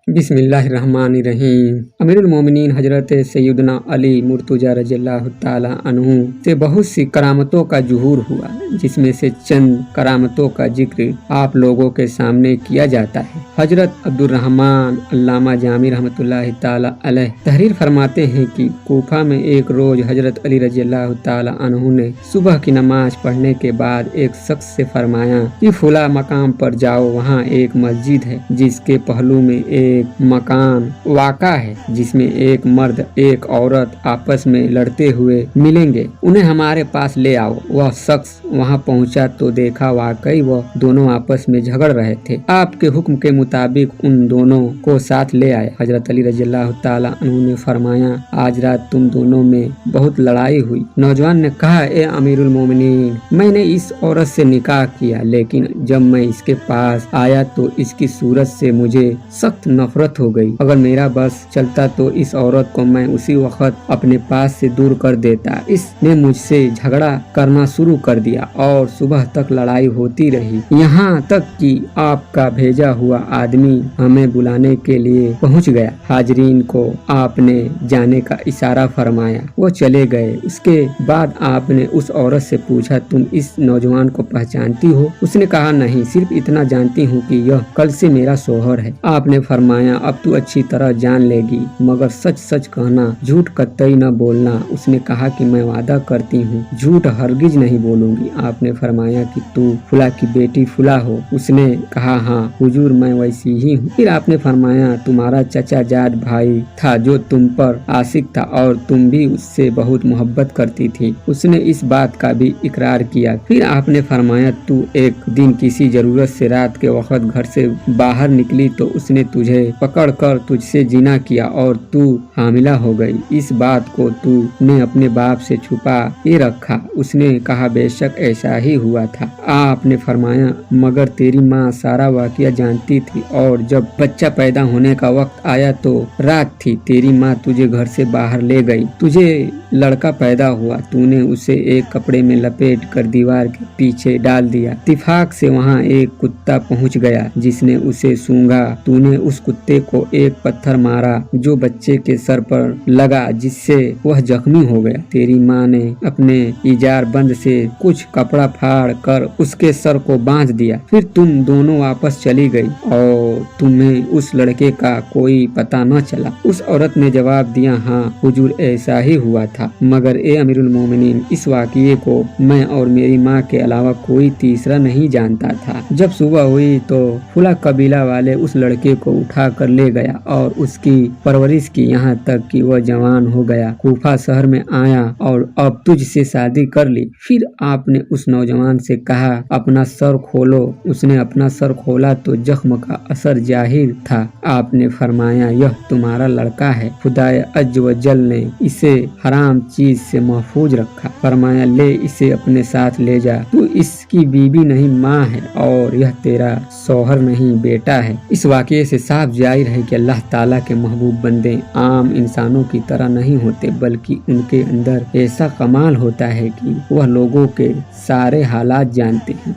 बिस्मिल्लाहिर्रहमानिर्रहीम। अमीरुल मोमिनीन हजरत सैयदना अली मुर्तजा रज़ियल्लाहु ताला अन्हु से बहुत सी करामतों का ज़ुहूर हुआ, जिसमें से चंद करामतों का जिक्र आप लोगों के सामने किया जाता है। हजरत अब्दुर्रहमान अल्लामा जामी रहमतुल्लाहि ताला अलैह तहरीर फरमाते हैं कि कूफा में एक रोज हजरत अली रज़ियल्लाहु ताला अन्हु ने सुबह की नमाज पढ़ने के बाद एक शख्स से फरमाया कि फुला मकाम पर जाओ, वहाँ एक मस्जिद है जिसके पहलू में एक मकान वाक़ा है, जिसमें एक मर्द एक औरत आपस में लड़ते हुए मिलेंगे, उन्हें हमारे पास ले आओ। वह शख्स वहां पहुंचा तो देखा वाकई वह दोनों आपस में झगड़ रहे थे। आपके हुक्म के मुताबिक उन दोनों को साथ ले आए। हजरत अली रज़ियल्लाहु ताला अन्हु ने फरमाया, आज रात तुम दोनों में बहुत लड़ाई हुई। नौजवान ने कहा, ए अमीरुल मोमिनीन, मैंने इस औरत से निकाह किया, लेकिन जब मैं इसके पास आया तो इसकी सूरत से मुझे सख्त नफरत हो गई। अगर मेरा बस चलता तो इस औरत को मैं उसी वक्त अपने पास से दूर कर देता। इसने मुझसे झगड़ा करना शुरू कर दिया और सुबह तक लड़ाई होती रही, यहाँ तक कि आपका भेजा हुआ आदमी हमें बुलाने के लिए पहुँच गया। हाजरीन को आपने जाने का इशारा फरमाया, वो चले गए। उसके बाद आपने उस औरत से पूछा, तुम इस नौजवान को पहचानती हो? उसने कहा, नहीं, सिर्फ इतना जानती हूँ कि यह कल से मेरा शोहर है। आपने फरमाया, अब तू अच्छी तरह जान लेगी, मगर सच सच कहना, झूठ कतई न बोलना। उसने कहा कि मैं वादा करती हूँ झूठ हरगिज नहीं बोलूंगी। आपने फरमाया कि तू फुला की बेटी फुला हो? उसने कहा, हाँ हुजूर, मैं वैसी ही हूँ। फिर आपने फरमाया, तुम्हारा चचा जाद भाई था जो तुम पर आशिक था और तुम भी उससे बहुत मोहब्बत करती थी। उसने इस बात का भी इकरार किया। फिर आपने फरमाया, तू एक दिन किसी जरूरत से रात के वक्त घर से बाहर निकली तो उसने तुझे पकड़कर तुझसे जिना किया और तू हामिला हो गई। इस बात को तूने अपने बाप से छुपा ये रखा। उसने कहा, बेशक ऐसा ही हुआ था। आपने फरमाया, मगर तेरी माँ सारा वाकया जानती थी और जब बच्चा पैदा होने का वक्त आया तो रात थी। तेरी माँ तुझे घर से बाहर ले गई। तुझे लड़का पैदा हुआ, तूने उसे एक कपड़े में लपेट कर दीवार के पीछे डाल दिया। इत्तेफाक से वहाँ एक कुत्ता पहुँच गया जिसने उसे सूंघा। तूने उस कुत्ते को एक पत्थर मारा जो बच्चे के सर पर लगा, जिससे वह जख्मी हो गया। तेरी माँ ने अपने इजार बंद से कुछ कपड़ा फाड़ कर उसके सर को बांध दिया। फिर तुम दोनों वापस चली गई और तुम्हें उस लड़के का कोई पता न चला। उस औरत ने जवाब दिया, हाँ हुजूर, ऐसा ही हुआ था, मगर ए अमीरुल मोमिनीन, इस वाक़ये को मैं और मेरी माँ के अलावा कोई तीसरा नहीं जानता था। जब सुबह हुई तो फुला कबीला वाले उस लड़के को उठा कर ले गया और उसकी परवरिश की, यहाँ तक कि वह जवान हो गया, कूफा शहर में आया और अब तुझसे शादी कर ली। फिर आपने उस नौजवान से कहा, अपना सर खोलो। उसने अपना सर खोला तो जख्म का असर जाहिर था। आपने फरमाया, यह तुम्हारा लड़का है, खुदाए अज़्ज़ व जल ने इसे हराम चीज से महफूज रखा। फरमाया, ले इसे अपने साथ ले जा, तू इसकी बीबी नहीं माँ है और यह तेरा शौहर नहीं बेटा है। इस वाक़ये से साफ जाहिर है कि अल्लाह ताला के महबूब बंदे आम इंसानों की तरह नहीं होते, बल्कि उनके अंदर ऐसा कमाल होता है कि वह लोगों के सारे हालात जानते हैं।